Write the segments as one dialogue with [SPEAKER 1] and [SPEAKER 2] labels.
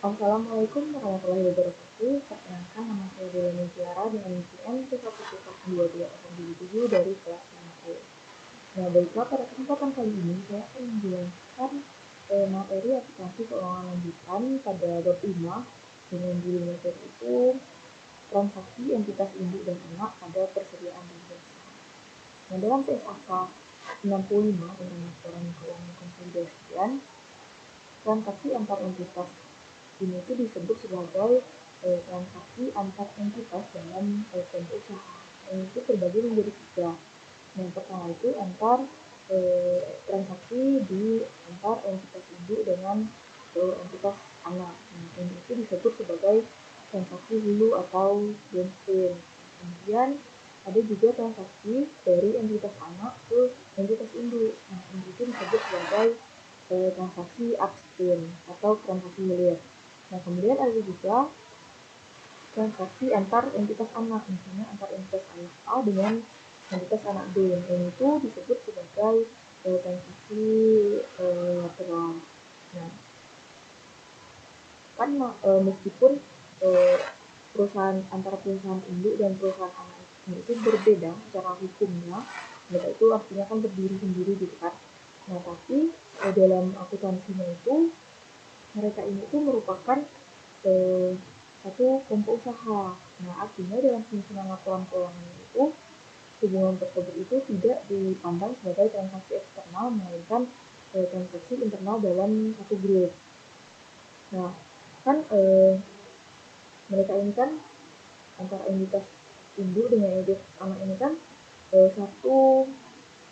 [SPEAKER 1] Assalamualaikum warahmatullahi wabarakatuh. Perkenalkan, nama saya Dela Tiara dengan NPM C17822 dari kelas 5E. Nah, baiklah, pada kesempatan kali ini saya akan menjelaskan materi aplikasi keuangan lanjutan pada bab 5 dengan judul materi itu transaksi entitas induk dan anak pada persediaan dan jasa. Nah, dalam PSAK 65 tentang laporan keuangan konsolidasian, transaksi antar entitas ini itu disebut sebagai transaksi antar entitas dalam kelompok usaha. Ini itu terbagi menjadi tiga. Yang pertama itu antar transaksi di antar entitas induk dengan entitas anak. Nah, ini itu disebut sebagai transaksi hulu atau downstream. Kemudian ada juga transaksi dari entitas anak ke entitas induk. Nah, ini itu disebut sebagai transaksi upstream atau transaksi hilir. Nah, kemudian ada juga transaksi antar entitas anak, misalnya antar entitas anak A dengan entitas anak B. Yang itu disebut sebagai transaksi lateral. Nah, kan meskipun perusahaan antara perusahaan induk dan perusahaan anak itu berbeda secara hukumnya, mereka itu artinya kan berdiri sendiri gitu kan. Nah, tapi dalam akuntansinya itu mereka ini tuh merupakan satu kelompok usaha. Nah, artinya dalam penyusunan laporan keuangan itu hubungan tersebut itu tidak dipandang sebagai transaksi eksternal, melainkan transaksi internal dalam satu grup. Nah, kan mereka ini kan antara entitas induk dengan entitas anak ini kan satu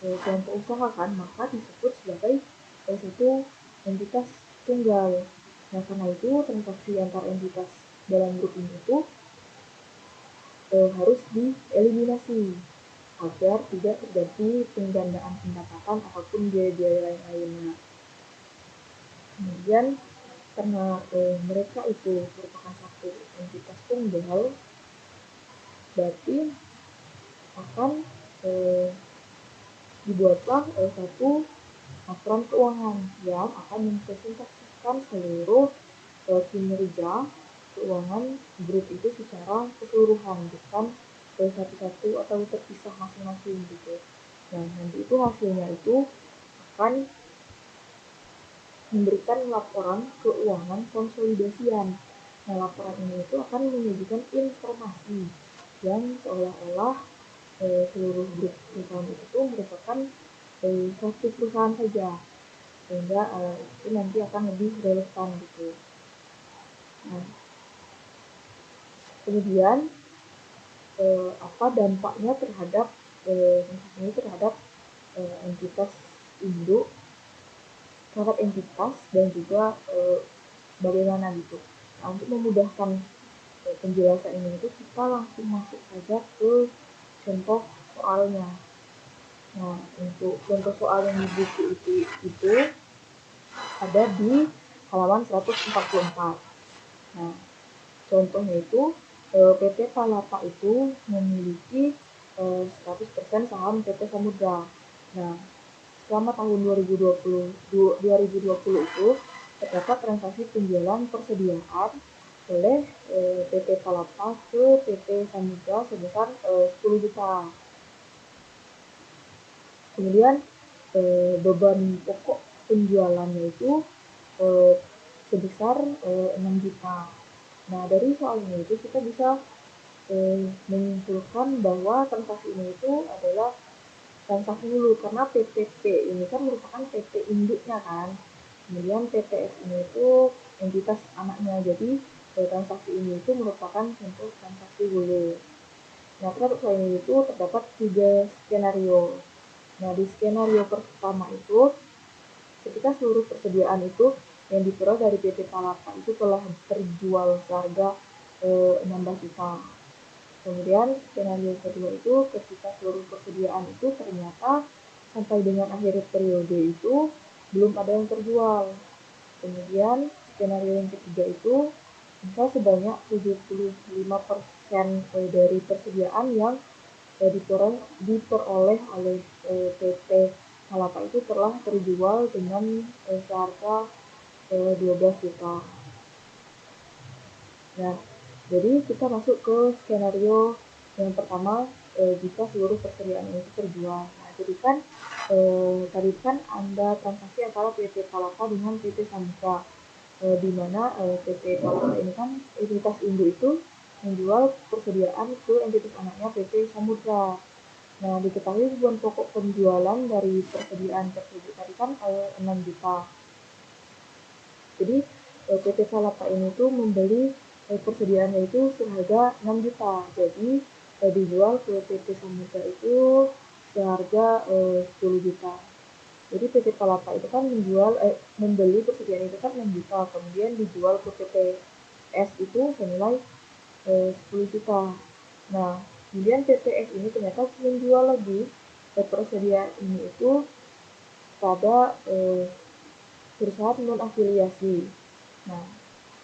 [SPEAKER 1] kelompok usaha kan, maka disebut sebagai satu entitas tunggal. Nah, karena itu transaksi antar entitas dalam grup ini itu harus dieliminasi agar tidak terjadi penggandaan pendapatan ataupun biaya-biaya lain-lainnya. Kemudian karena mereka itu merupakan satu entitas tunggal, berarti akan dibuatlah satu laporan keuangan yang akan mempresentasikan seluruh kinerja keuangan grup itu secara keseluruhan, bukan satu-satu atau terpisah masing-masing gitu. Nah, nanti itu hasilnya itu akan memberikan laporan keuangan konsolidasian. Nah, laporan ini itu akan menyajikan informasi yang seolah-olah seluruh grup perusahaan itu merupakan satu perusahaan saja, sehingga itu nanti akan lebih relevan gitu. Nah, kemudian apa dampaknya terhadap ini terhadap entitas induk, terhadap entitas dan juga bagaimana gitu. Nah, untuk memudahkan penjelasan ini itu kita langsung masuk saja ke contoh soalnya. Nah, untuk contoh soal yang di buku itu ada di halaman 144. Nah, contohnya itu PT Palapa itu memiliki 100% saham PT Samudra. Nah, selama tahun 2020 itu terdapat transaksi penjualan persediaan oleh PT Palapa ke PT Samudra sebesar 10 juta. Kemudian beban pokok penjualannya itu sebesar 6 juta. Nah, dari soal ini itu kita bisa menyimpulkan bahwa transaksi ini itu adalah transaksi hulu, karena PPP ini kan merupakan PT induknya kan. Kemudian PTS ini itu entitas anaknya, jadi transaksi ini itu merupakan contoh transaksi hulu. Nah, terhadap soal ini itu terdapat 3 skenario. Nah, di skenario pertama itu ketika seluruh persediaan itu yang diperoleh dari PT Palapa itu telah terjual seharga 16 juta. Kemudian skenario kedua itu ketika seluruh persediaan itu ternyata sampai dengan akhir periode itu belum ada yang terjual. Kemudian skenario yang ketiga itu bisa sebanyak 75% dari persediaan yang diperoleh oleh PT Palapa itu telah terjual dengan seharga 12 juta. Nah, jadi kita masuk ke skenario yang pertama, jika seluruh persediaan itu terjual. Nah, jadi kan tadi kan ada transaksi antara PT Palapa dengan PT Samudra, di mana PT Palapa ini kan entitas induk itu menjual persediaan ke entitas anaknya PT Samudra. Nah, diketahui beban pokok penjualan dari persediaan tersebut tadi kan 6 juta. Jadi PT Palapa ini tuh membeli persediaannya itu seharga 6 juta. Jadi dijual ke PT Samudra itu seharga 10 juta. Jadi PT Palapa itu kan membeli persediaan itu kan 6 juta, kemudian dijual ke PT S itu senilai 10 juta. Nah, kemudian PT S ini ternyata menjual lagi persediaan ini itu pada perusahaan non afiliasi. Nah,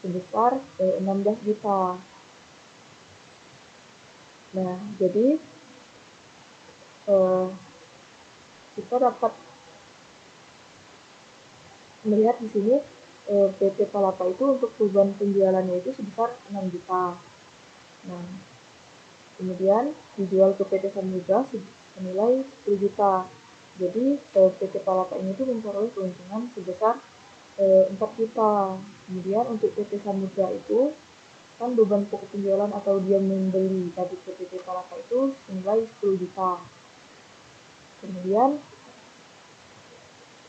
[SPEAKER 1] sebesar 16 juta. Nah, jadi eh, kita dapat melihat di sini PT Palapa itu untuk beban penjualannya itu sebesar 6 juta. Nah, kemudian dijual ke PT Samudra senilai 10 juta. Jadi PT Palapa ini tuh memperoleh keuntungan sebesar 4 juta. Kemudian untuk PT Samudra itu kan beban pokok penjualan atau dia membeli tadi ke PT Palapa itu senilai 10 juta. Kemudian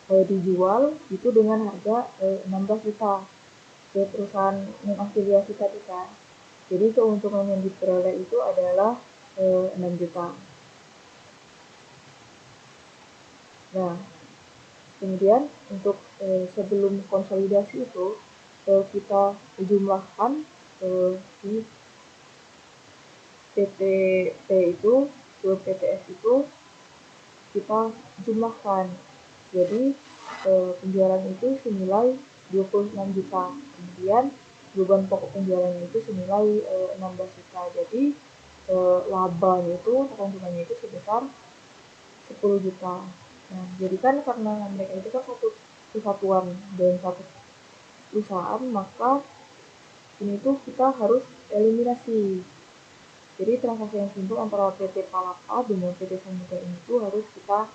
[SPEAKER 1] dijual itu dengan harga 16 juta ke perusahaan non afiliasi tadi kan. Jadi keuntungan yang diperoleh itu adalah 6 juta. Nah, kemudian untuk sebelum konsolidasi itu kita jumlahkan di PT P itu ke PTS itu kita jumlahkan. Jadi penjualan itu senilai 26 juta. Kemudian beban pokok penjualan itu senilai 16 juta. Jadi labanya itu, keuntungannya itu sebesar 10 juta. Nah, jadi kan karena mereka itu kan satu kesatuan dan satu perusahaan, maka ini tuh kita harus eliminasi. Jadi transaksi yang timbul antara PT Palapa dengan PT Samudra ini tuh harus kita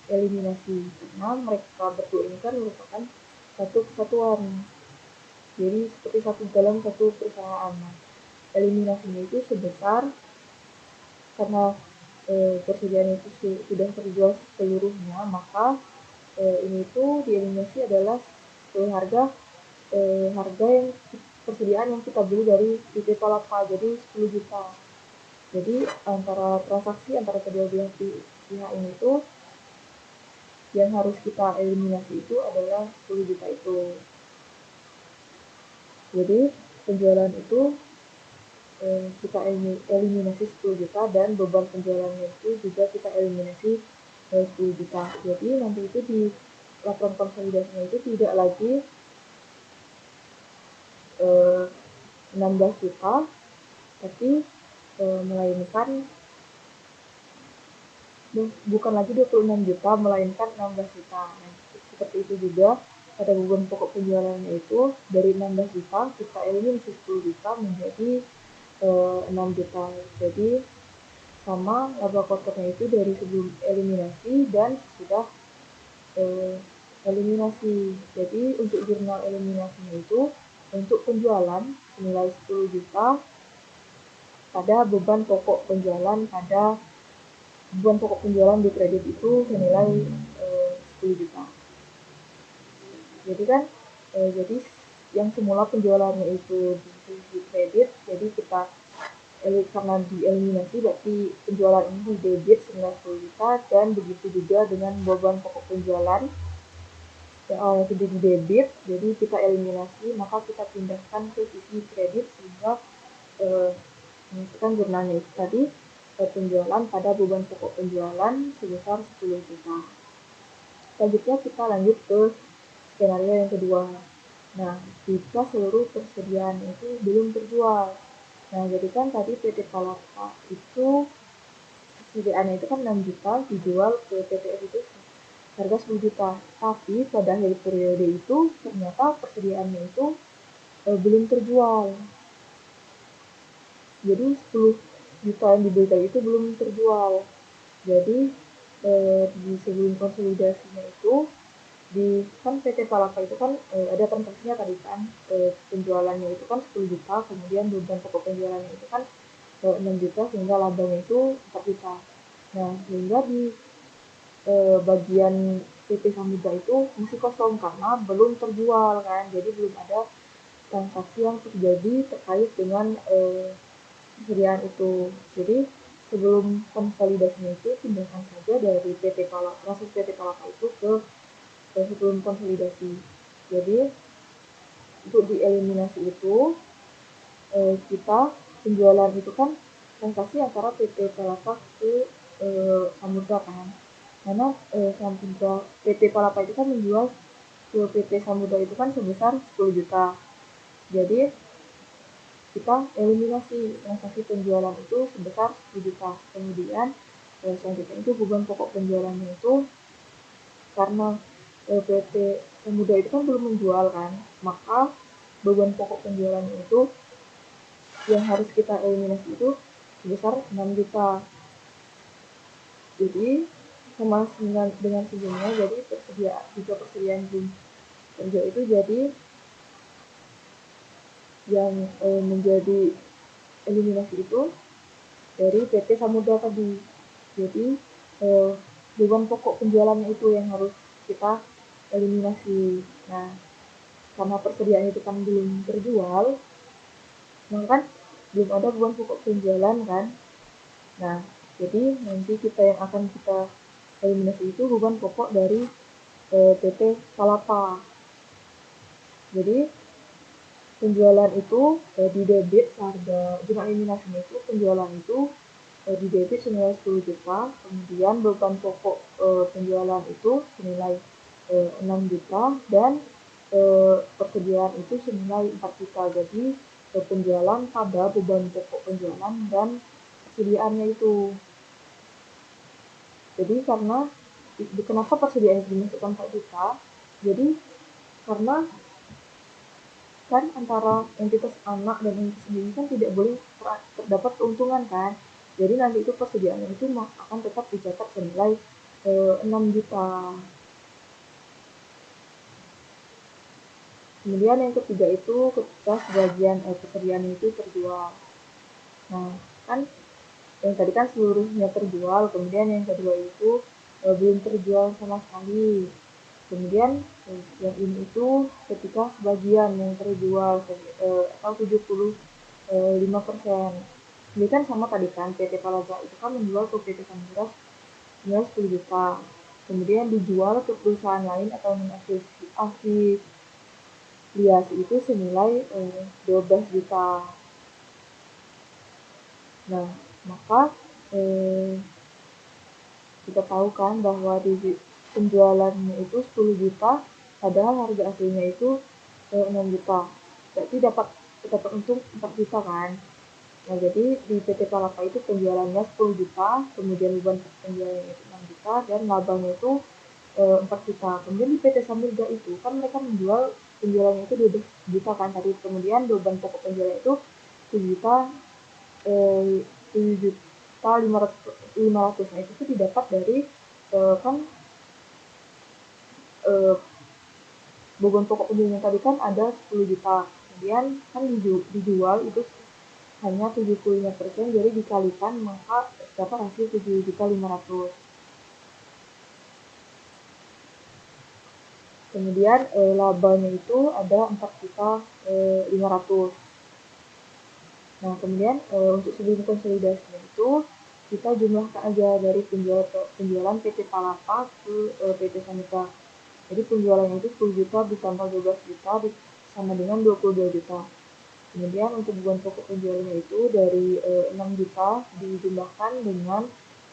[SPEAKER 1] eliminasi karena mereka berdua ini kan merupakan satu kesatuan. Jadi seperti satu dalam satu perusahaan. Nah, eliminasinya itu sebesar karena persediaan itu sudah terjual seluruhnya, maka ini tuh dieliminasi adalah harga yang persediaan yang kita beli dari PT Palapa, jadi 10 juta. Jadi antara transaksi antara kedua belah pihak ini tuh yang harus kita eliminasi itu adalah 10 juta itu. Jadi penjualan itu kita eliminasi 10 juta dan beban penjualannya itu juga kita eliminasi 10 juta. Jadi nanti itu di laporan konsolidasinya itu tidak lagi 16 juta, tapi melainkan bukan lagi 26 juta, melainkan 16 juta. Nah, seperti itu juga pada beban pokok penjualannya itu dari 16 juta kita eliminasi 10 juta menjadi 6 juta. Jadi sama laba kotornya itu dari sebelum eliminasi dan sudah eliminasi. Jadi untuk jurnal eliminasinya itu untuk penjualan senilai 10 juta pada beban pokok penjualan di kredit itu senilai 10 juta. Jadi kan jadi yang semula penjualannya itu di kredit, jadi kita karena dieliminasi berarti penjualan ini di debit senilai 10 juta, dan begitu juga dengan beban pokok penjualan yang awalnya sudah di debit, jadi kita eliminasi, maka kita pindahkan ke sisi kredit sehingga menyelesaikan jurnalnya itu tadi penjualan pada beban pokok penjualan sebesar 10 juta. Selanjutnya kita lanjut ke skenario yang kedua. Nah, jika seluruh persediaan itu belum terjual. Nah, jadi kan tadi PT Palapa itu persediaannya itu kan 6 juta, dijual ke PTS itu harga 10 juta. Tapi pada akhir periode itu ternyata persediaannya itu belum terjual. Jadi 10 juta yang dibeli itu belum terjual. Jadi di sebelum konsolidasinya itu di kan PT Palapa itu kan ada transaksinya tadi kan, penjualannya itu kan 10 juta, kemudian beban pokok penjualannya itu kan 6 juta, sehingga labanya itu 4 juta. Nah, sehingga di bagian PT Samudra itu masih kosong karena belum terjual kan, jadi belum ada transaksi yang terjadi terkait dengan persediaan itu. Jadi sebelum konsolidasinya itu pindahkan saja dari PT Palapa, masuk PT Palapa itu ke sebelum konsolidasi. Jadi untuk dieliminasi itu kita penjualan itu kan transaksi antara PT Palapa ke Samudra kan, karena Samudra PT Palapa itu kan menjual ke PT Samudra itu kan sebesar 10 juta. Jadi kita eliminasi transaksi penjualan itu sebesar 10 juta. Kemudian selanjutnya itu beban pokok penjualannya itu karena PT Samudra itu kan belum menjual kan, maka beban pokok penjualannya itu yang harus kita eliminasi itu sebesar 6 juta. Jadi sama dengan sebelumnya, jadi persediaan belum terjual itu jadi yang menjadi eliminasi itu dari PT Samudra tadi. Jadi beban pokok penjualannya itu yang harus kita eliminasi. Nah, karena persediaan itu kan belum terjual, maka kan belum ada beban pokok penjualan kan. Nah, jadi nanti kita yang akan kita eliminasi itu beban pokok dari PT Palapa. Jadi penjualan itu didebit harga, jumlah eliminasinya itu penjualan itu didebit senilai 10 juta, kemudian beban pokok penjualan itu senilai 6 juta, dan persediaan itu senilai 4 juta. Jadi penjualan pada beban pokok penjualan dan persediaannya itu. Jadi karena kenapa persediaan itu dimasukkan 4 juta? Jadi karena kan antara entitas anak dan entitas sendiri kan tidak boleh terdapat keuntungan kan. Jadi nanti itu persediaannya itu akan tetap dicatat senilai 6 juta. Kemudian yang ketiga itu ketika sebagian persediaan itu terjual. Nah, kan yang tadi kan seluruhnya terjual, kemudian yang kedua itu belum terjual sama sekali. Kemudian yang ini itu ketika sebagian yang terjual atau 75%. Ini kan sama tadi kan, PT Palaga itu kan menjual ke PT Samudra senilai 10 juta. Kemudian dijual ke perusahaan lain atau afiliasi itu senilai 12 juta. Nah, maka kita tahu kan bahwa di penjualannya itu 10 juta, padahal harga aslinya itu 6 juta. Berarti dapat untung 4 juta kan. Nah, jadi di PT Palapa itu penjualannya 10 juta, kemudian beban penjualannya itu 6 juta, dan labanya itu 4 juta. Kemudian di PT Samudra itu kan mereka menjual penjualannya itu 12 juta kan tadi, kemudian beban pokok penjualan itu 7 juta, 7 juta 500. Nah, itu didapat dari kan beban pokok penjualan tadi kan ada 10 juta, kemudian kan dijual itu hanya 75%, jadi dikalikan maka dapat hasil 7 juta 500. Kemudian labanya itu ada 4 juta 500. Nah, kemudian untuk sebelum konsolidasinya itu kita jumlahkan aja dari penjualan PT Palapa ke PT Samudra. Jadi penjualannya itu 10 juta ditambah 12 juta sama dengan 22 juta. Kemudian untuk beban pokok penjualannya itu dari 6 juta dijumlahkan dengan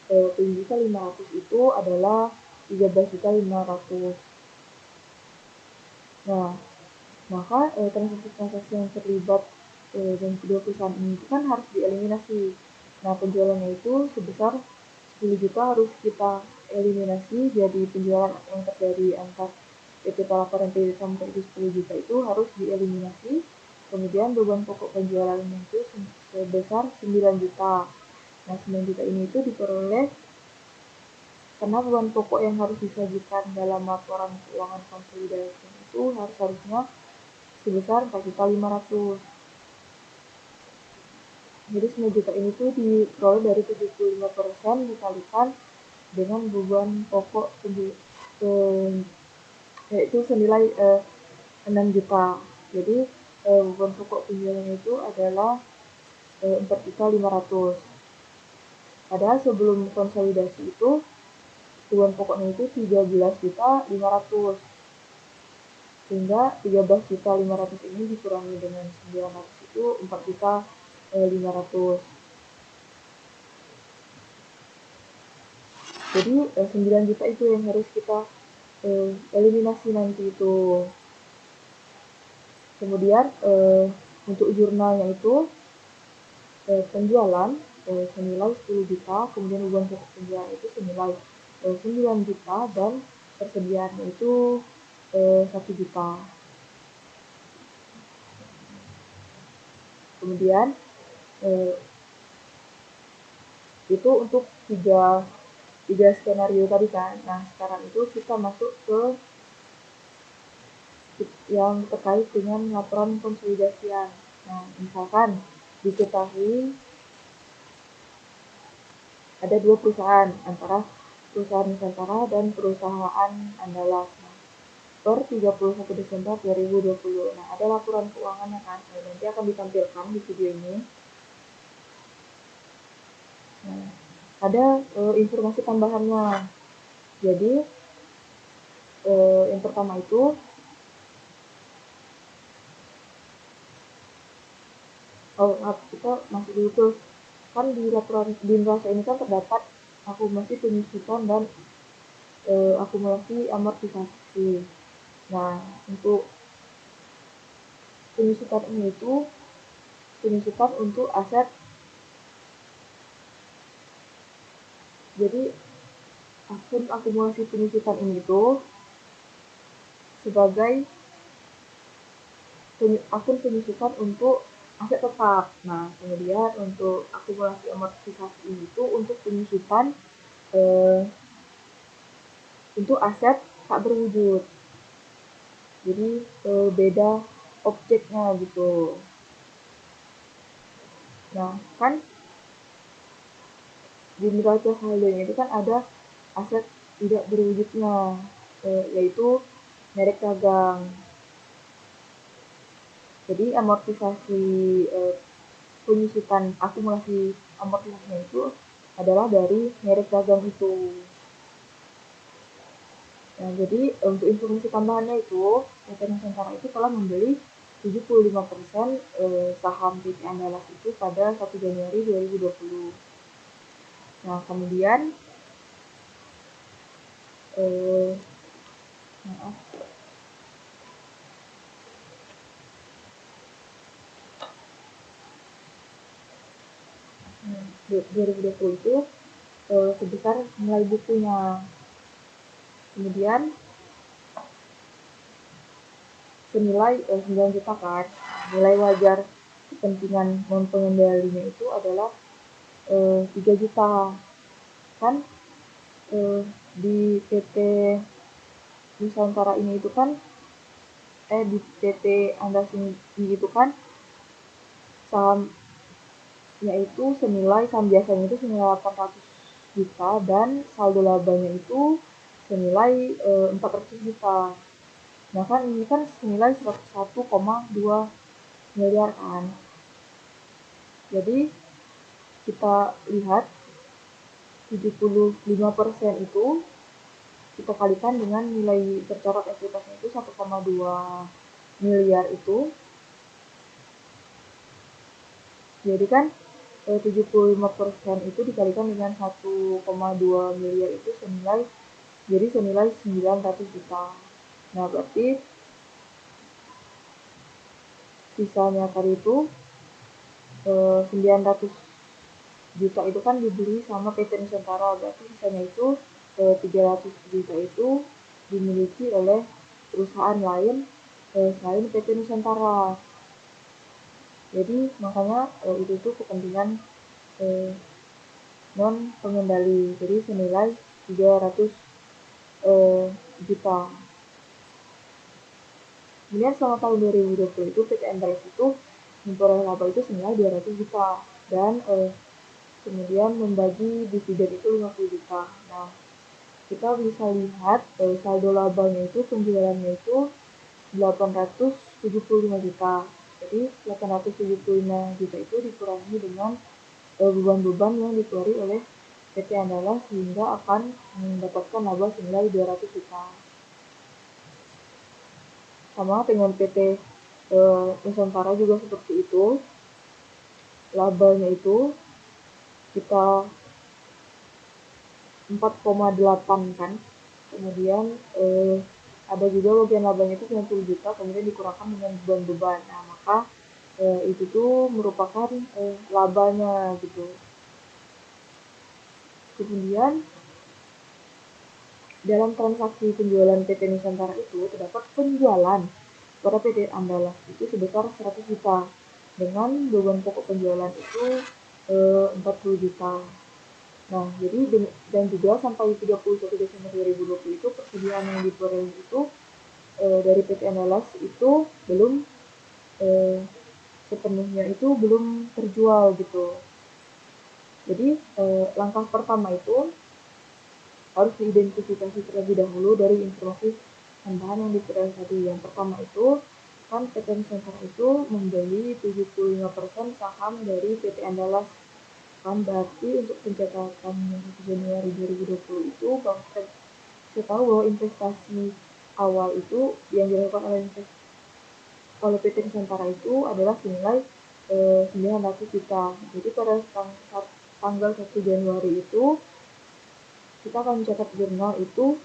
[SPEAKER 1] 7 juta 500 itu adalah 13 juta 500. Nah, maka transaksi-transaksi yang terlibat dan kedua perusahaan ini itu kan harus dieliminasi. Nah, penjualannya itu sebesar 10 juta harus kita eliminasi, jadi penjualan yang terjadi antar PT Palapa dan PT Samudra itu 10 juta itu harus dieliminasi. Kemudian beban pokok penjualannya itu sebesar 9 juta. Nah, 9 juta ini itu diperoleh karena beban pokok yang harus disajikan dalam laporan keuangan konsolidasi itu harusnya sebesar 4.500.000. Jadi 9 juta ini tuh diperoleh dari 75% dikalikan dengan beban pokok yaitu senilai 6 juta. Jadi beban pokok penjualan itu adalah 4.500.000. Padahal sebelum konsolidasi itu beban pokoknya itu 13.500.000. Sehingga 13.500.000 ini dikurangi dengan 900 itu 4.500.000. Jadi 9 juta itu yang harus kita eliminasi nanti itu. Kemudian untuk jurnalnya itu penjualan senilai 10 juta, kemudian beban pokok penjualan itu senilai 9 juta dan persediaannya itu 1 juta. Kemudian itu untuk tiga skenario tadi kan. Nah, sekarang itu kita masuk ke yang terkait dengan laporan konsolidasian. Nah, misalkan diketahui ada 2 perusahaan antara perusahaan Nusantara dan perusahaan Andalas. Nah, per 31 Desember 2020. Nah, ada laporan keuangannya kan. Nah, nanti akan ditampilkan di video ini. Nah, ada informasi tambahannya. Jadi, yang pertama itu kita masuk dulu tuh. Kan di laporan di neraca ini kan terdapat akumulasi penyusutan dan akumulasi amortisasi. Nah, untuk penyusutan ini itu penyusutan untuk aset. Jadi akun akumulasi penyusutan ini itu sebagai akun penyusutan untuk aset tetap. Nah, kemudian untuk akumulasi amortisasi itu untuk penyusutan untuk aset tak berwujud. Jadi beda objeknya gitu. Nah, kan di neraca saldonya itu kan ada aset tidak berwujudnya, yaitu merek dagang. Jadi amortisasi penyusutan akumulasi amortisasinya itu adalah dari merek dagang itu. Nah, jadi untuk informasi tambahannya itu PT Nusantara itu telah membeli 75% saham PT Andalas itu pada 1 Januari 2020. Nah, kemudian maaf. 2020 itu sebesar nilai bukunya. Kemudian senilai 9 juta kan. Nilai wajar kepentingan non pengendalinya itu adalah 3 juta. Kan di PT Nusantara ini itu kan di PT Andalas ini itu kan saham yaitu senilai saham biasanya itu senilai 800 juta dan saldo labanya itu senilai 400 juta. Nah, kan ini kan senilai 101,2 miliar kan. Jadi kita lihat 75% itu kita kalikan dengan nilai tercoret ekuitasnya itu 1,2 miliar itu. Jadi kan 75% itu dikalikan dengan 1,2 miliar itu senilai 900 juta. Nah, berarti sisanya tadi itu 900 juta itu kan dibeli sama PT Nusantara, berarti sisanya itu 300 juta itu dimiliki oleh perusahaan lain selain PT Nusantara. Jadi makanya itu tuh kepentingan non pengendali, jadi senilai 300 juta. Kemudian selama tahun 2020 itu PT Enterprise itu memperoleh laba itu senilai 200 juta dan kemudian membagi dividen itu 50 juta. Nah, kita bisa lihat saldo labanya itu penjualannya itu 875 juta. Jadi 875 juta itu dikurangi dengan beban-beban yang dikeluari oleh PT Andalas sehingga akan mendapatkan laba senilai 200 juta. Sama dengan PT Nusantara juga seperti itu. Labanya itu kita 4,8 kan. Kemudian ada juga bagian labanya itu 90 juta, kemudian dikurangkan dengan beban-beban. Nah, maka itu tuh merupakan labanya gitu. Kemudian dalam transaksi penjualan PT Nusantara itu terdapat penjualan pada PT Andalas itu sebesar 100 juta dengan beban pokok penjualan itu 40 juta. Nah, jadi dan juga sampai 31 Desember 2020 itu persediaan yang diperoleh itu dari PT Andalas itu belum sepenuhnya itu belum terjual gitu. Jadi langkah pertama itu harus diidentifikasi terlebih dahulu dari informasi tambahan yang diperoleh tadi. Yang pertama itu kan PT Nusantara itu membeli 75% saham dari PT Andalas. Kan berarti untuk pencatatan 1 Januari 2020 itu Bang Fred kita tahu bahwa investasi awal itu yang dilakukan oleh PT Nusantara itu adalah senilai 900 juta. Jadi pada tanggal 1 Januari itu kita akan mencatat jurnal itu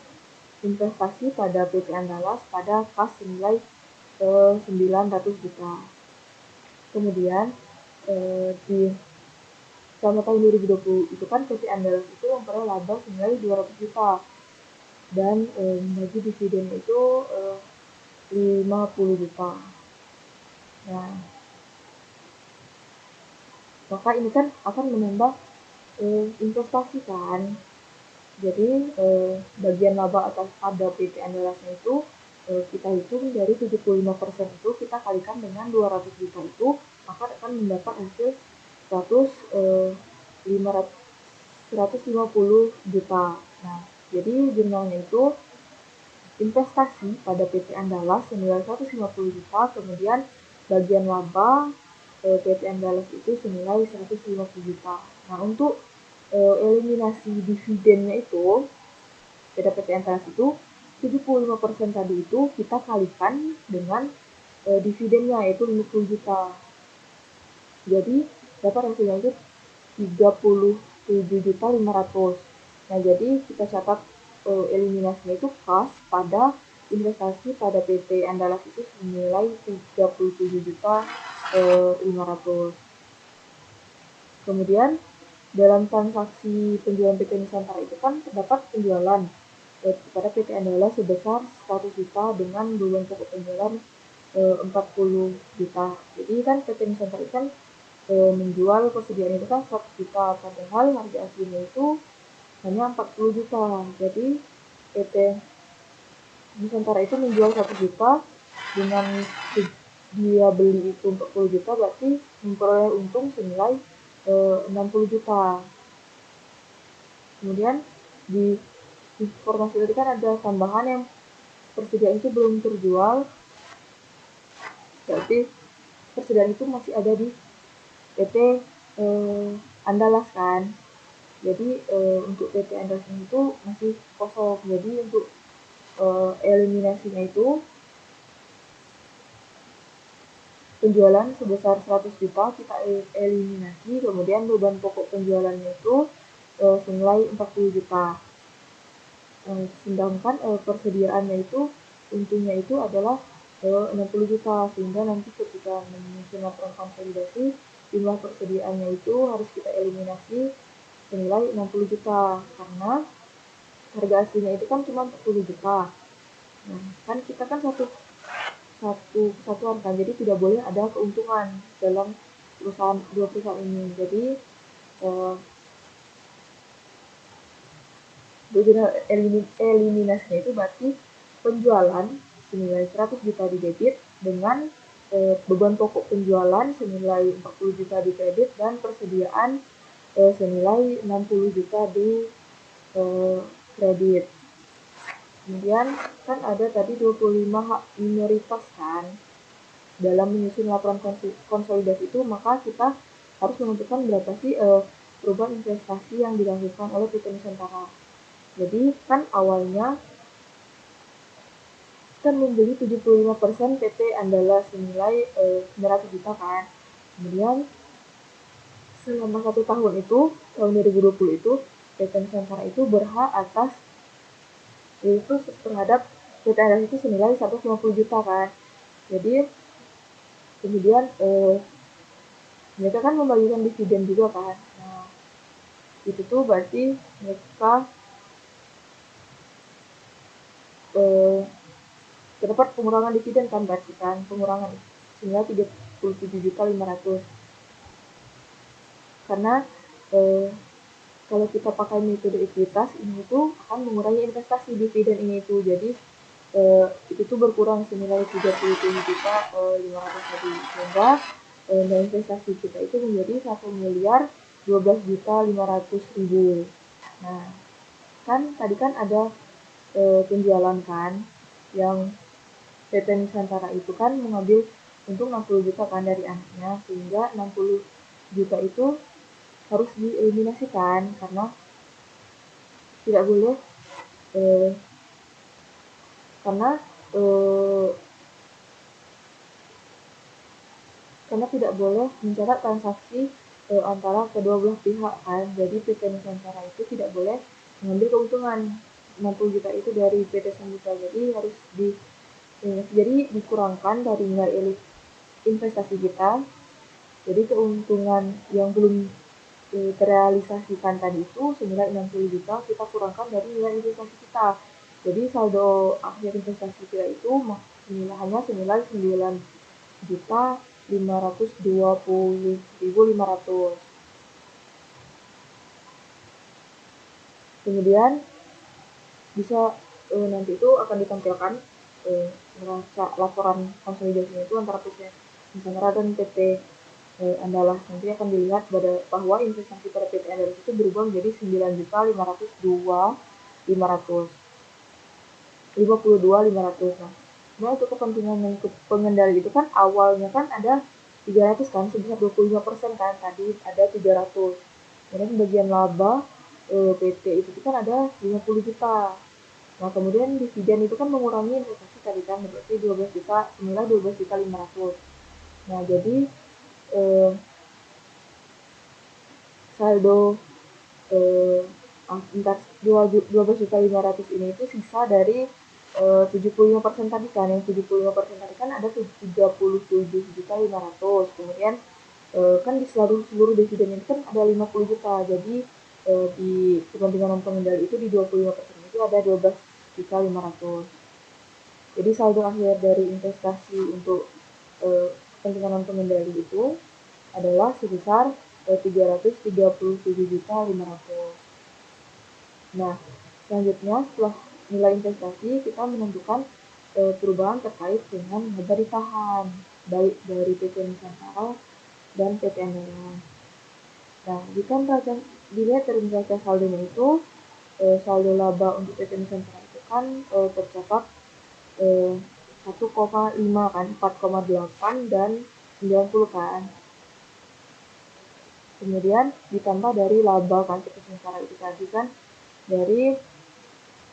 [SPEAKER 1] investasi pada PT Andalas pada kas senilai 900 juta. Kemudian di selama tahun 2020 itu kan PT Andalas itu memperoleh laba senilai 200 juta dan membagi dividen itu 50 juta. Nah, maka ini kan akan menambah investasi kan. Jadi bagian laba atas pada PT Andalasnya itu kita hitung dari 75% itu kita kalikan dengan 200 juta itu, maka akan mendapat hasil 150 juta. Nah, jadi jurnalnya itu investasi pada PT Andalas senilai 150 juta, kemudian bagian laba PT Andalas itu senilai 150 juta. Nah, untuk eliminasi dividennya itu pada PT Andalas itu 75% tadi itu kita kalikan dengan dividennya yaitu 50 juta. Jadi dapat hasilnya itu 37.500. Nah, jadi kita catat eliminasinya itu kas pada investasi pada PT Andalas itu senilai 37.500. Kemudian dalam transaksi penjualan PT Nusantara itu kan terdapat penjualan kepada PT Andalas sebesar 100 juta dengan beban pokok penjualan 40 juta. Jadi kan PT Nusantara itu kan menjual persediaan itu kan 100 juta, padahal harga aslinya itu hanya 40 juta. Jadi PT Nusantara itu menjual 100 juta dengan dia beli itu 40 juta, berarti memperoleh untung senilai 60 juta. Kemudian di informasi tadi kan ada tambahan yang persediaan itu belum terjual, berarti persediaan itu masih ada di PT Andalas kan. Jadi untuk PT Andalas itu masih kosong. Jadi untuk eliminasinya itu penjualan sebesar 100 juta kita eliminasi, kemudian beban pokok penjualannya itu senilai 40 juta. Sedangkan persediaannya itu untungnya itu adalah 60 juta, sehingga nanti ketika menyusun laporan konsolidasi jumlah persediaannya itu harus kita eliminasi senilai 60 juta karena harga aslinya itu kan cuma 40 juta. Nah, kan kita kan satu kesatuan kan, jadi tidak boleh ada keuntungan dalam dua perusahaan ini. Jadi eliminasinya itu berarti penjualan senilai 100 juta di debit dengan beban pokok penjualan senilai 40 juta di kredit dan persediaan senilai 60 juta di kredit. Kemudian kan ada tadi 25 hak minoritas kan. Dalam menyusun laporan konsolidasi itu, maka kita harus menentukan berapa sih perubahan investasi yang dilakukan oleh PT Nusantara. Jadi kan awalnya kan membeli 75% PT Andala senilai 900 juta kan. Kemudian selama 1 tahun itu, tahun 2020 itu, PT Nusantara itu berhak atas itu terhadap PT Andala itu senilai 150 juta kan. Jadi kemudian mereka kan membagikan dividen juga kan. Nah, itu tuh berarti mereka terdapat pengurangan dividen kan, berarti kan pengurangan senilai 37.500.000. Karena kalau kita pakai metode ekuitas ini tuh akan mengurangi investasi dividen ini tuh, jadi itu tuh berkurang senilai 37.500.000 tadi, sehingga investasi kita itu menjadi 1.012.500.000. Nah, kan tadi kan ada penjualan kan, yang PT Nusantara itu kan mengambil untung 60 juta kan dari anaknya, sehingga 60 juta itu harus dieliminasikan karena tidak boleh karena tidak boleh mencatat transaksi antara kedua belah pihak kan. Jadi PT Nusantara itu tidak boleh mengambil keuntungan 60 juta itu dari PT Sambuca, jadi harus jadi dikurangkan dari nilai investasi kita. Jadi keuntungan yang belum terrealisasikan tadi itu senilai 60 juta kita kurangkan dari nilai investasi kita. Jadi saldo akhir investasi kita itu hanya senilai 9.520.500. Kemudian bisa nanti itu akan ditampilkan neraca laporan konsolidasinya itu antara PT Nusantara dan PT Andala. Nanti akan dilihat bahwa investasi pada PT Andala itu berubah menjadi 9.552.500. Nah, untuk kepentingan pengendali itu kan awalnya kan ada 300 kan, sebesar 25% kan, tadi ada 300. Kemudian bagian laba PT itu kan ada 50 juta. Nah, kemudian dividen itu kan mengurangi investasi tadi kan, berarti 12 juta, senilai 12.500. Nah, jadi saldo 12.500 ini itu sisa dari 75% tadi kan, yang 75% tadi kan ada 37.500. Kemudian kan di seluruh dividen itu kan ada 50 juta, jadi di kepentingan non pengendali itu di 25% itu ada 12.500. Jadi saldo akhir dari investasi untuk kepentingan non pengendali itu adalah sebesar 337.500. Nah, selanjutnya setelah nilai investasi kita menentukan perubahan terkait dengan laba ditahan baik dari PT Nusantara dan PT Andala. Nah, jika dilihat dari neraca saldonya itu saldo laba untuk PT Nusantara itu kan tercatat 1,5 kan, 4,8 dan 90 kan. Kemudian ditambah dari laba kan PT Nusantara itu tadi kan, dari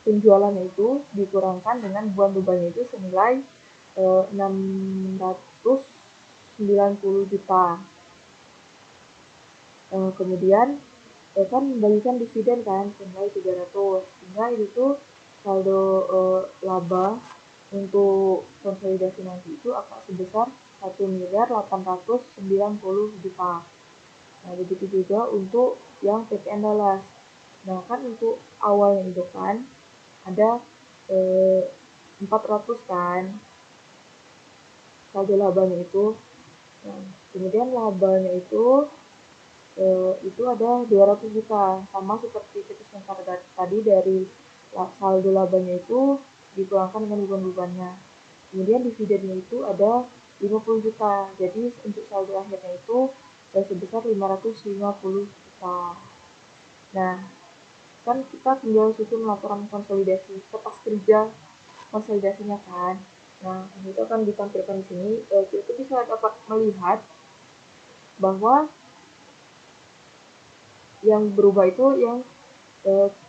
[SPEAKER 1] penjualannya itu dikurangkan dengan beban-bebannya itu senilai 690 juta. Kemudian kan membagikan dividen kan senilai 300, sehingga itu saldo laba untuk konsolidasi nanti itu akan sebesar 1.890 juta. Nah, begitu juga untuk yang PT Andalas. Nah, kan untuk awalnya itu kan ada 400 kan. saldo labanya itu. Nah, kemudian labanya itu ada 200 juta, sama seperti kita sementara tadi dari saldo labanya itu dikurangkan dengan beban-bebannya. Kemudian dividennya itu ada 50 juta, jadi untuk saldo akhirnya itu sebesar 550 juta. Nah, kan kita tinggal susun laporan konsolidasi kertas kerja konsolidasinya kan. Nah, itu akan ditampilkan di sini. Kita bisa dapat melihat bahwa yang berubah itu yang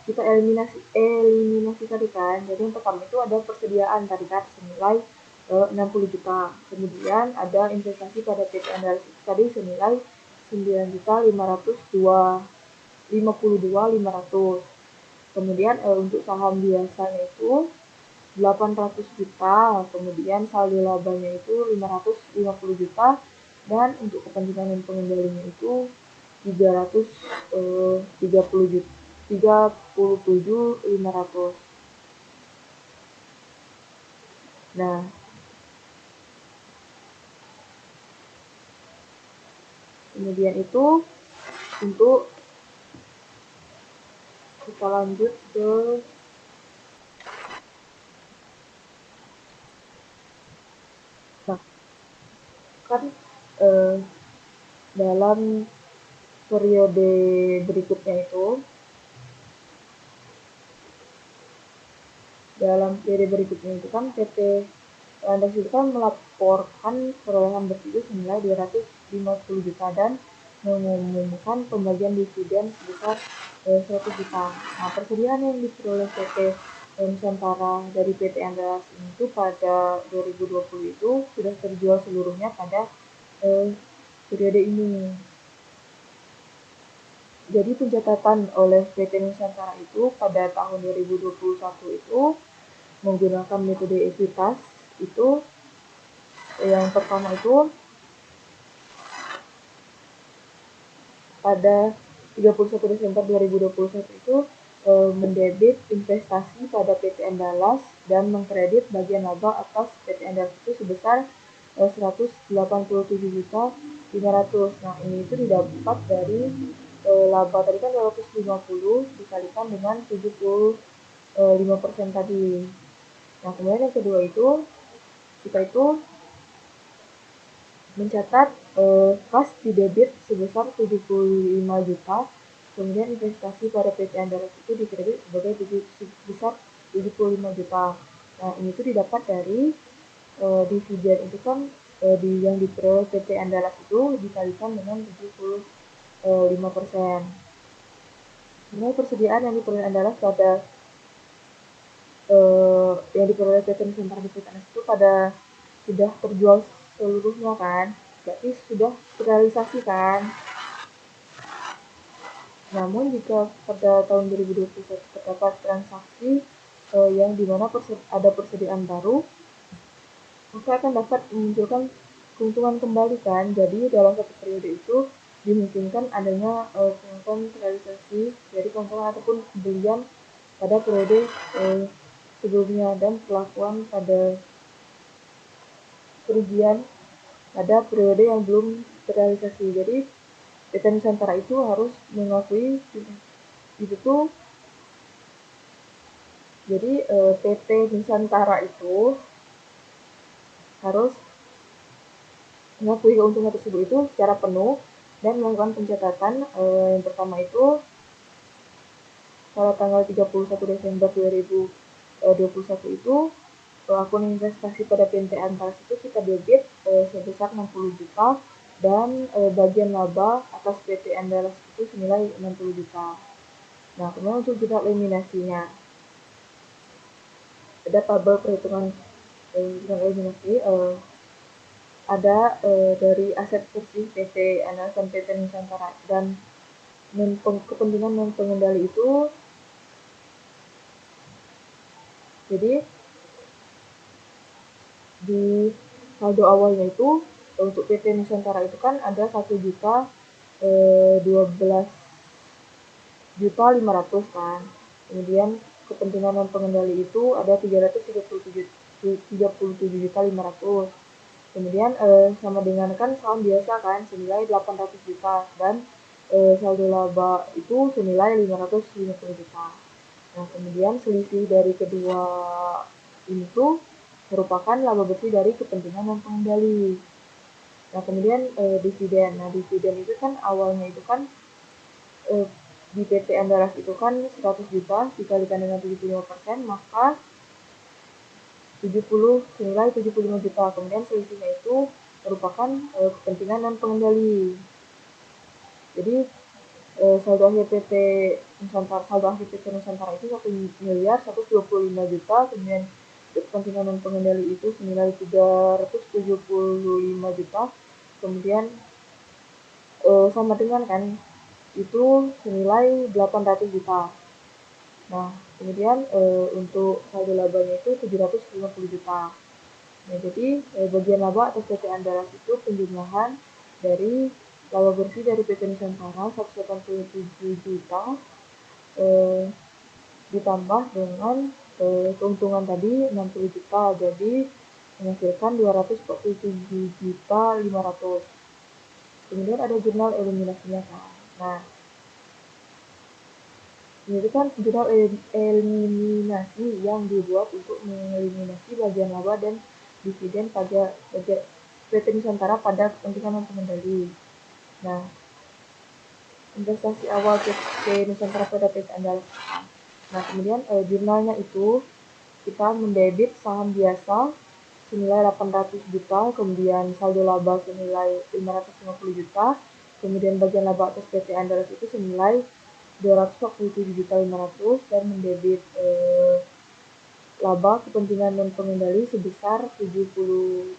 [SPEAKER 1] kita eliminasi tadi kan. Jadi yang pertama itu ada persediaan tadi kan senilai 60 juta. Kemudian ada investasi pada PT Andalas tadi senilai 9.552.500. Kemudian untuk saham biasanya itu 800 juta, kemudian saldo labanya itu 550 juta, dan untuk kepentingan dan pengendalinya itu 330 juta, 37.500. Nah, kemudian itu untuk kita lanjut ke kan dalam periode berikutnya itu kan PT Andalas itu kan melaporkan perolehan bersih itu senilai 250 juta dan mengumumkan pembagian dividen sebesar 100 juta. Nah, persediaan yang diperoleh PT Nusantara dari PT Andalas itu pada 2020 itu sudah terjual seluruhnya pada periode ini. Jadi pencatatan oleh PT Nusantara itu pada tahun 2021 itu menggunakan metode ekuitas itu yang pertama itu pada 31 Desember 2021 itu mendebit investasi pada PT Andalas dan mengkredit bagian laba atas PT Andalas itu sebesar 187.500. Nah, ini itu didapat dari laba tadi kan 250 dikalikan dengan 75% tadi. Nah, kemudian yang kedua itu kita itu mencatat kas di debit sebesar 75 juta, kemudian investasi pada PT Andalas itu dikredit sebagai sebesar 75 juta. Nah, ini itu didapat dari dividen itu kan yang diperoleh PT Andalas itu dikalikan dengan 75%. Kemudian persediaan yang diperoleh Andalas pada yang diperoleh PT Nusantara di PT Andalas itu pada sudah terjual seluruhnya kan, berarti sudah terrealisasi kan. Namun jika pada tahun 2021 terdapat transaksi yang dimana ada persediaan baru, maka akan dapat memunculkan keuntungan kembali kan. Jadi dalam satu periode itu dimungkinkan adanya keuntungan realisasi dari keuntungan ataupun pembelian pada periode sebelumnya dan pelakuan pada kerugian pada periode yang belum terrealisasi. Jadi PT Nusantara itu harus mengakui itu tuh. Jadi PT Nusantara itu harus mengakui keuntungan tersebut itu secara penuh dan melakukan pencatatan. Yang pertama itu pada tanggal 31 Desember 2021 itu akun investasi pada PT Andalas itu kita debit sebesar 60 juta dan bagian laba atas PT Andalas itu senilai 60 juta. Nah, kemudian untuk kita eliminasinya ada tabel perhitungan eliminasi ada dari aset bersih PT Andalas dan PT Nusantara dan kepentingan non pengendali itu. Jadi di saldo awalnya itu untuk PT Nusantara itu kan ada 1.012.500 kan. Kemudian kepentingan non pengendali itu ada 337.500. Kemudian sama dengan kan saham biasa kan senilai 800 juta dan saldo laba itu senilai 550 juta. Nah, kemudian selisih dari kedua ini tuh merupakan laba bersih dari kepentingan non pengendali. Nah, kemudian dividen. Nah, dividen itu kan awalnya itu kan di PT Andalas itu kan 100 juta dikalikan dengan 75%, maka 70 senilai 75 juta. Kemudian selisihnya itu merupakan kepentingan non pengendali. Jadi saldo akhir PT Nusantara itu 1.125 juta, kemudian kepentingan non pengendali itu senilai 375 juta, kemudian sama dengan kan itu senilai 800 juta. Nah, kemudian untuk saldo labanya itu 750 juta. Nah, jadi bagian laba atas PT Andalas itu penjumlahan dari laba bersih dari PT Nusantara 187 juta ditambah dengan keuntungan tadi 60 juta, jadi menghasilkan 247 juta 500. Kemudian ada jurnal eliminasinya kan. Nah, ini kan jurnal eliminasi yang dibuat untuk mengeliminasi bagian laba dan dividen pada PT Nusantara pada kepentingan non pengendali. Nah, investasi awal PT Nusantara pada PT Andalas. Nah, kemudian jurnalnya itu kita mendebit saham biasa senilai 800 juta, kemudian saldo laba senilai 550 juta, kemudian bagian laba atas PT Andalas itu senilai 247 juta 500 dan mendebit laba kepentingan non pengendali sebesar 62.500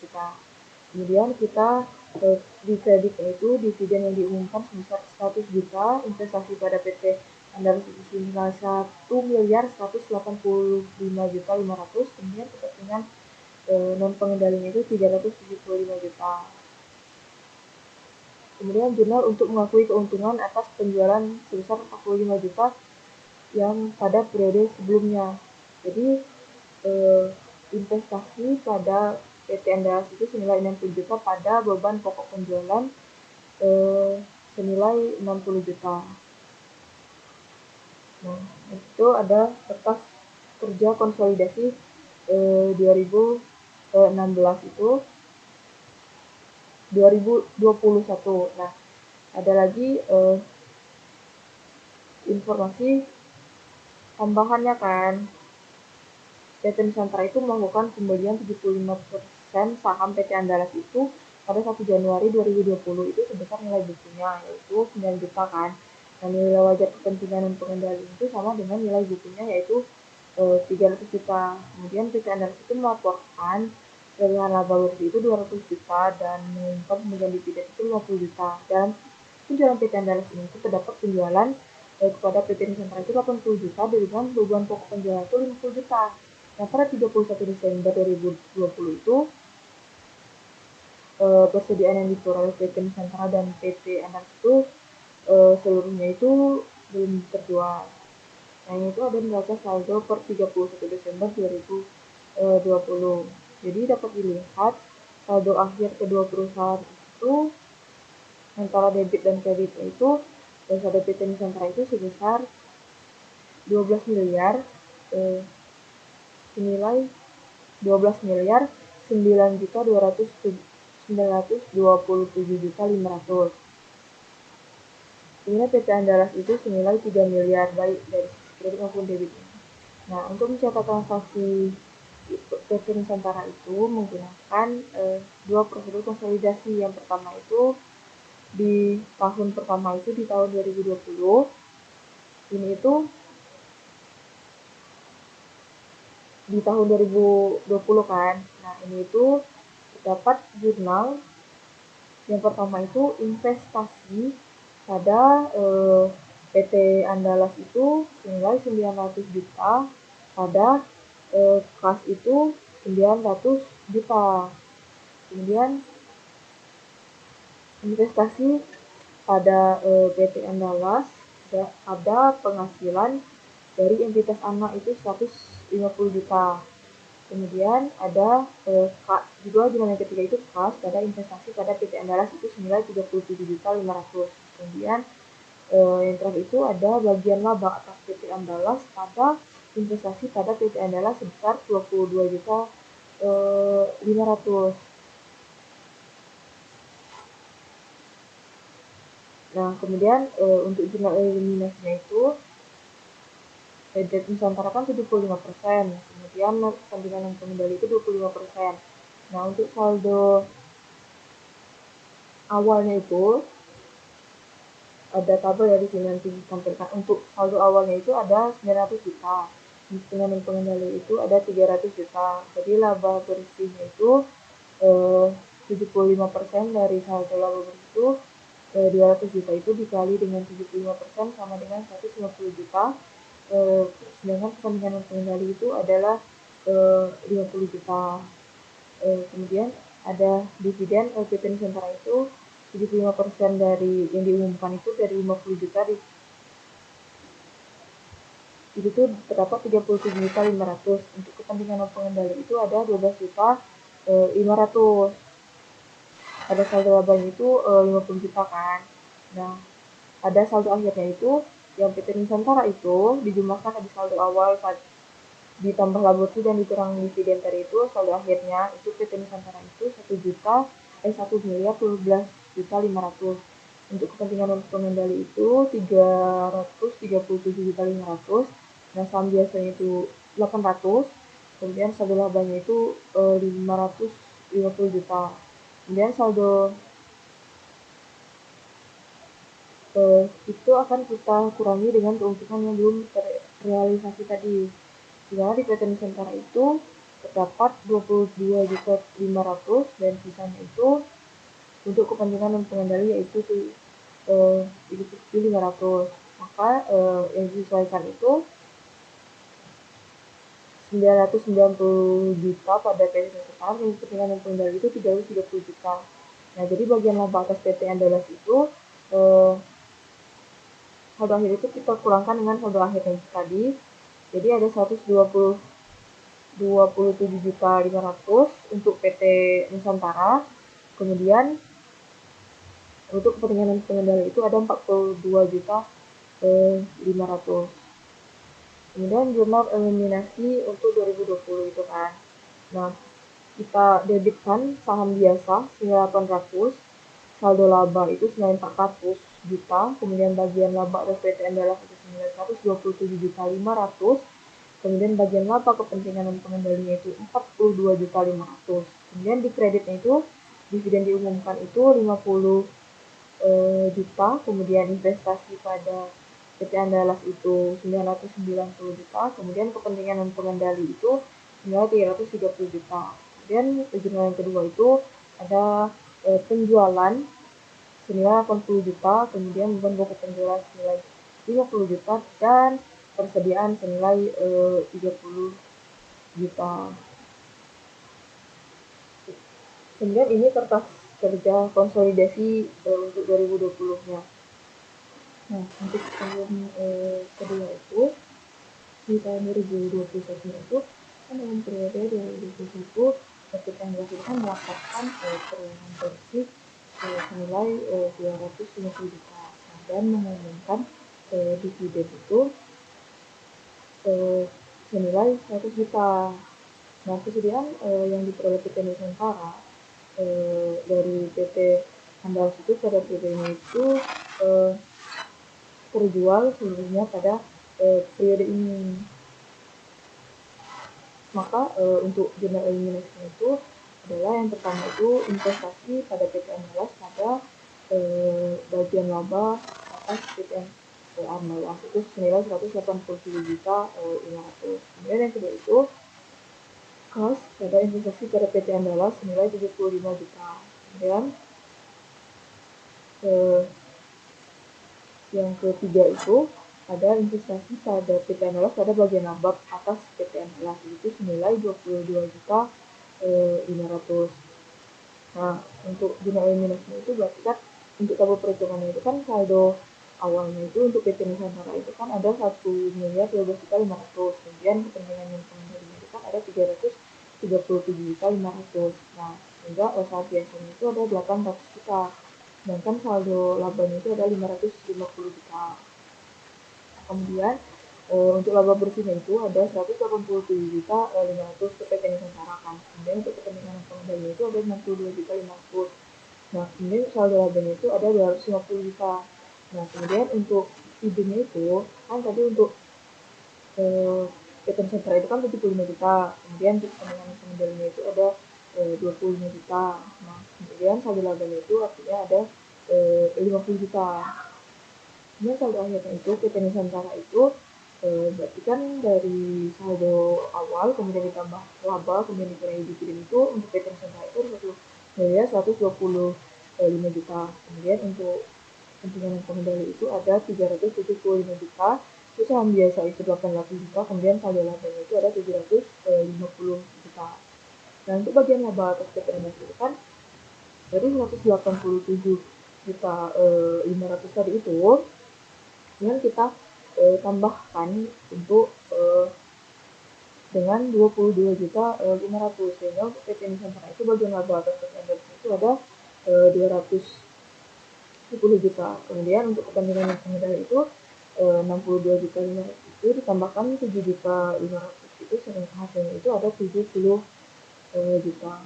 [SPEAKER 1] juta. Kemudian kita di kreditnya itu dividen yang diumumkan sebesar 100 juta, investasi pada PT Andalas itu senilai 1.185 juta 500, kemudian kepentingan non pengendalinya itu 375 juta. Kemudian jurnal untuk mengakui keuntungan atas penjualan sebesar 45 juta yang pada periode sebelumnya. Jadi investasi pada PT Andalas itu senilai 60 juta pada beban pokok penjualan senilai 60 juta. Nah, itu ada kertas kerja konsolidasi 2016 itu 2021. Nah, ada lagi informasi tambahannya kan. PT Nusantara itu melakukan pembelian 75% saham PT Andalas itu pada 1 Januari 2020 itu sebesar nilai bukunya yaitu 9 juta kan. Nah, nilai wajar kepentingan dan pengendali itu sama dengan nilai bukunya yaitu 300 juta. Kemudian PT Andalas itu melaporkan perolehan laba bersih itu 200 juta dan mengumumkan pembelian dividen itu 50 juta. Dalam penjualan PT Andalas ini itu terdapat penjualan kepada PT Nusantara itu 80 juta dengan beban pokok penjualan itu 50 juta. Nah, pada 31 Desember 2020 itu persediaan yang diperoleh PT Nusantara dan PT Andalas itu seluruhnya itu belum terjual. Nah, ini itu ada neraca saldo per 31 Desember 2020. Jadi dapat dilihat saldo akhir kedua perusahaan itu antara debit dan kredit itu saldo PT Nusantara itu sebesar 12 miliar senilai 12 miliar 9 juta 927 juta 500. Kemudian PT Andalas itu senilai 3 miliar baik dari kredit maupun debit. Nah, untuk mencatat transaksi PT Nusantara itu menggunakan dua prosedur konsolidasi. Yang pertama itu di tahun pertama itu di tahun 2020 ini itu di tahun 2020 kan. Nah, ini itu dapat jurnal yang pertama itu investasi pada PT Andalas itu senilai 900 juta, pada kas itu 900 juta. Kemudian investasi pada PT Andalas ada penghasilan dari entitas anak itu 150 juta. Kemudian ada juga jurnal yang ketiga itu kas pada investasi pada PT Andalas itu senilai 37.500.000. Kemudian yang terakhir itu ada bagian laba atas PT Andalas pada investasi pada PT Andalas sebesar 22.500.000. Nah, kemudian untuk jurnal eliminasinya itu debt Nusantara kan 75%, kemudian kepentingan yang pengendali itu 25%. Nah, untuk saldo awalnya itu ada tabel dari sini nanti ditampilkan. Untuk saldo awalnya itu ada 900 juta. Dengan yang pengendali itu ada 300 juta. Jadi laba bersihnya itu 75% dari saldo laba bersih itu 200 juta itu dikali dengan 75% sama dengan 150 juta. Sedangkan kepentingan yang pengendali itu adalah 50 juta. Kemudian ada dividen PT Nusantara itu 75% dari yang diumumkan itu dari 50 juta itu tuh terdapat 37.500. Untuk kepentingan pengendali itu ada 12 juta 500. Ada saldo labanya itu 50 juta kan. Nah, ada saldo akhirnya itu yang PT Nusantara itu dijumlahkan dari saldo awal ditambah laba bersih dan dikurang dividen tadi itu saldo akhirnya itu PT Nusantara itu 1 miliar 12 juta 500. Untuk kepentingan pengendali itu 337.500. Nah, saham biasanya itu 800. Kemudian saldo labanya itu 550 juta. Kemudian saldo itu akan kita kurangi dengan keuntungan yang belum terrealisasi tadi. Dimana di PT Nusantara itu terdapat 22.500 dan sisanya itu untuk kepentingan dan pengendali yaitu 7.500. Maka yang disesuaikan itu 990 juta pada PT Nusantara dan kepentingan dan pengendali itu 330 juta. Nah, jadi bagian laba atas PT Andalas itu saldo akhir itu kita kurangkan dengan saldo akhir yang tadi. Jadi ada 127.500 untuk PT Nusantara. Kemudian untuk kepentingan dan pengendali itu ada 42.500. Kemudian jurnal eliminasi untuk 2020 itu kan. Nah, kita debitkan saham biasa senilai 800, saldo laba itu senilai 400 juta, kemudian bagian laba atas PT Andalas itu senilai 127.500, kemudian bagian laba kepentingan dan pengendalinya itu 42.500. Kemudian di kreditnya itu dividen diumumkan itu 50 juta, kemudian investasi pada PT Andalas itu 990 juta, kemudian kepentingan dan pengendali itu senilai 330 juta. Kemudian jurnal yang kedua itu ada penjualan senilai 80 juta, kemudian beban pokok penjualan senilai 50 juta, dan persediaan senilai 30 juta. Kemudian ini kertas kerja konsolidasi untuk 2020-nya. Nah, untuk tahun kedua itu di tahun 2021 itu kan dalam periode 2021 PT Andalas itu kan melaporkan keuangan bersih senilai 250 juta dan mengumumkan dividen itu senilai 100 juta. Nah, kesediaan yang diperoleh PT Nusantara dari PT Andalas itu pada periode itu terjual seluruhnya pada periode ini. Maka untuk jurnal eliminasi itu adalah yang pertama itu investasi pada PT Andalas pada bagian laba atas PT Andalas itu senilai 187 juta 500. Kemudian yang kedua itu kas pada investasi pada PT Andalas senilai 75 juta. Kemudian yang ketiga itu ada investasi pada PT Andalas pada bagian laba atas PT Andalas itu senilai 22 juta 500. Nah, untuk jurnal eliminasi itu berarti kan untuk tabel perhitungannya itu kan saldo awalnya itu untuk PT Nusantara itu kan ada 1 miliar 12 juta 500. Kemudian kepentingan yang pengendalinya itu kan ada 330 37.500. Nah, sehingga saat biasanya itu ada 800 juta. Sedangkan saldo labanya itu ada 550 juta. Kemudian untuk laba bersihnya itu ada 187 juta 500 ke PT Nusantara kan. Kemudian untuk kepentingan pengendalian itu ada 62 juta 500. Nah, kemudian saldo labanya itu ada 250 juta. Nah, kemudian untuk idenya itu kan tadi untuk PT Nusantara itu kan 75 juta. Kemudian untuk kepentingan pengendaliannya itu ada 25 juta. Nah, kemudian saldo labanya itu artinya ada 50 juta. Kemudian saldo akhirnya itu PT Nusantara itu berarti kan dari saldo awal kemudian ditambah laba kemudian dikurangi dividen itu untuk PT Nusantara itu 1.125 juta. Kemudian untuk kepentingan pengendali itu ada 375 juta, itu saham biasa itu 88 juta, kemudian saldo labanya itu ada 750 juta. Nah, untuk bagian laba atas PT NS itu kan dari 187 juta 500 tadi itu kemudian kita tambahkan untuk dengan 22 juta 500, sehingga untuk PT Nusantara itu bagian laba atas PT NS itu ada 210 juta. Kemudian untuk kepentingan pengendali itu 62 juta 500 itu ditambahkan 7 juta 500 itu sehingga hasilnya itu ada 70 juta.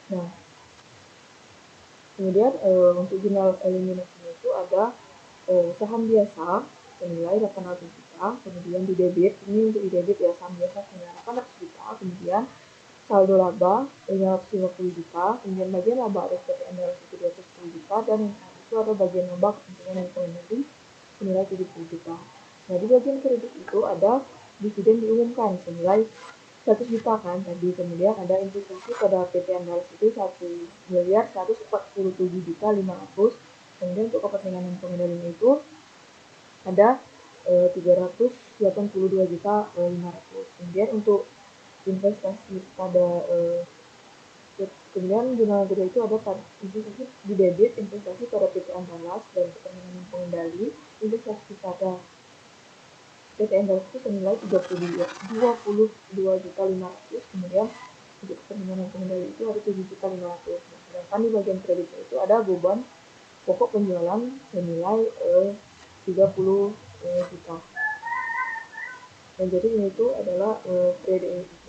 [SPEAKER 1] Nah, kemudian untuk jurnal eliminasinya itu ada saham biasa senilai 800 juta, kemudian di debit, ini untuk di debit ya, saham biasa senilai 800 juta, kemudian saldo laba 550 juta, kemudian bagian laba atas PT NDL itu 210 juta, dan itu ada bagian laba kepentingan dan pengendali senilai 70 juta. Nah, di bagian kredit itu ada dividen diumumkan senilai 100 juta kan tadi, kemudian ada investasi pada PT Andalas itu 1.147 juta 500, kemudian untuk kepentingan dan pengendalian itu ada 382 juta 500. Kemudian untuk investasi pada kemudian jurnal kedua itu ada investasi di debit, investasi pada PT Andalas dan kepentingan dan pengendali, investasi pada PT Andalas itu senilai 22 juta 500, kemudian untuk kepentingan dan pengendali itu ada 7 juta 500. Nah, sedangkan di bagian kreditnya itu ada beban pokok penjualan senilai 30 juta. Dan jadi ini itu adalah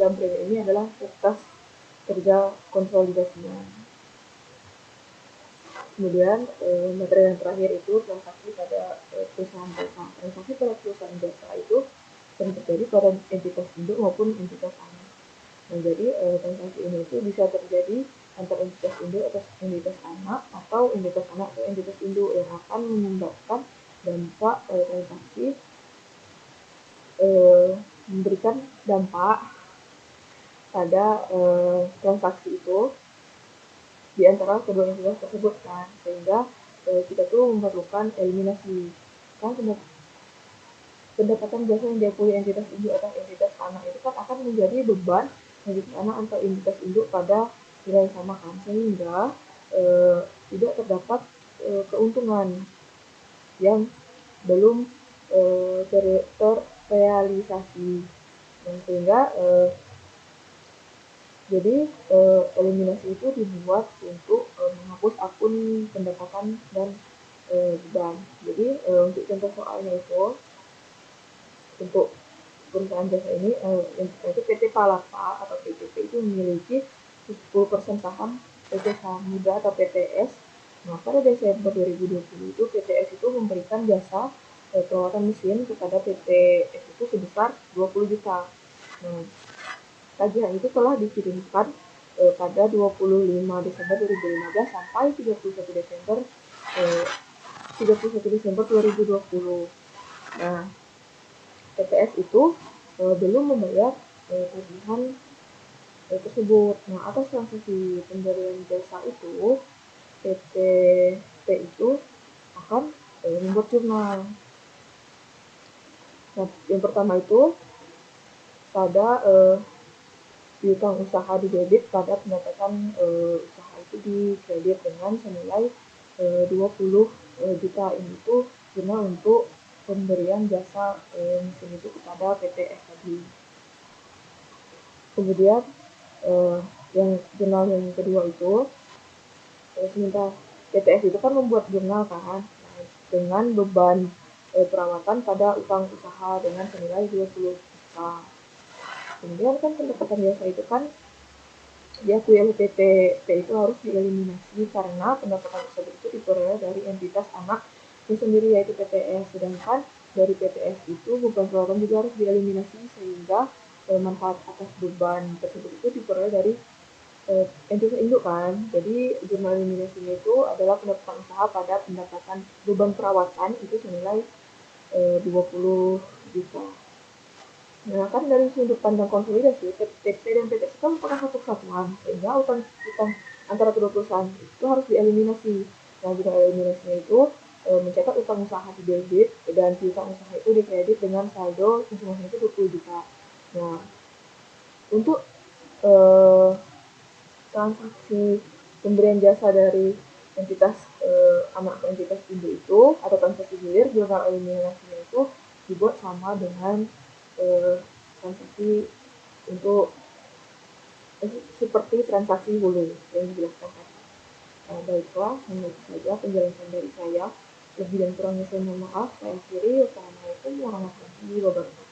[SPEAKER 1] dalam periode ini adalah kertas kerja konsolidasinya. Kemudian materi yang terakhir itu transaksi pada perusahaan jasa. Transaksi pada perusahaan jasa itu sering terjadi pada entitas induk maupun entitas anak. Nah, jadi transaksi ini itu bisa terjadi antara entitas induk atau entitas anak atau entitas anak atau entitas induk yang akan menyebabkan dampak transaksi memberikan dampak pada transaksi itu di antara kedua entitas tersebut kan, sehingga kita tuh memerlukan eliminasi kan. Pendapatan jasa yang diakui entitas induk atau entitas anak itu kan akan menjadi beban entitas anak atau entitas induk pada nilai yang sama kan, sehingga tidak terdapat keuntungan yang belum terrealisasi, dan sehingga jadi eliminasi itu dibuat untuk menghapus akun pendapatan dan beban. Jadi untuk contoh soalnya itu untuk perusahaan jasa ini itu PT Palapa atau PTP itu memiliki 10% saham PT Samudra atau PTS. Nah, pada Desember 2020 itu PTS itu memberikan jasa perawatan mesin kepada PTS itu sebesar 20 juta. Nah, tagihan itu telah dikirimkan pada 25 Desember 2015 sampai 31 Desember 2020. Nah, PTS itu belum membayar tagihan tersebut. Nah, atas transaksi pemberian jasa itu PTP itu akan membuat jurnal. Nah, yang pertama itu pada piutang usaha di debit pada pendapatan usaha itu di kredit dengan senilai 20 juta. Ini itu jurnal untuk pemberian jasa mesin itu kepada PTS tadi. Kemudian yang jurnal yang kedua itu sementara PTS itu kan membuat jurnal kan, dengan beban perawatan pada utang usaha dengan senilai 20 juta. Kemudian kan pendapatan biasa itu kan diakui oleh PT itu harus dieliminasi karena pendapatan tersebut itu diperoleh dari entitas anak itu sendiri yaitu PTS. Sedangkan dari PTS itu beban perawatan juga harus dieliminasi sehingga manfaat atas beban tersebut itu diperoleh dari entitas induk kan. Jadi jurnal eliminasinya itu adalah pendapatan usaha pada pendapatan beban perawatan itu senilai 20 juta. Nah, kan dari sudut pandang konsolidasi, PT dan PTS itu merupakan satu kesatuan, sehingga utang antara kedua perusahaan itu harus dieliminasi. Nah, jika eliminasinya itu mencatat utang usaha di debit dan piutang usaha itu di kredit dengan saldo masing-masing itu 20 juta. Nah, untuk eh, transaksi pemberian jasa dari entitas anak ke entitas induk itu atau transaksi hilir, jurnal eliminasinya itu dibuat sama dengan transaksi untuk seperti transaksi hulu yang dijelaskan tadi. Baiklah, hanya itu saja penjelasan dari saya. Lebih dan kurangnya saya mohon maaf. Saya akhiri. Wassalamualaikum warahmatullahi wabarakatuh.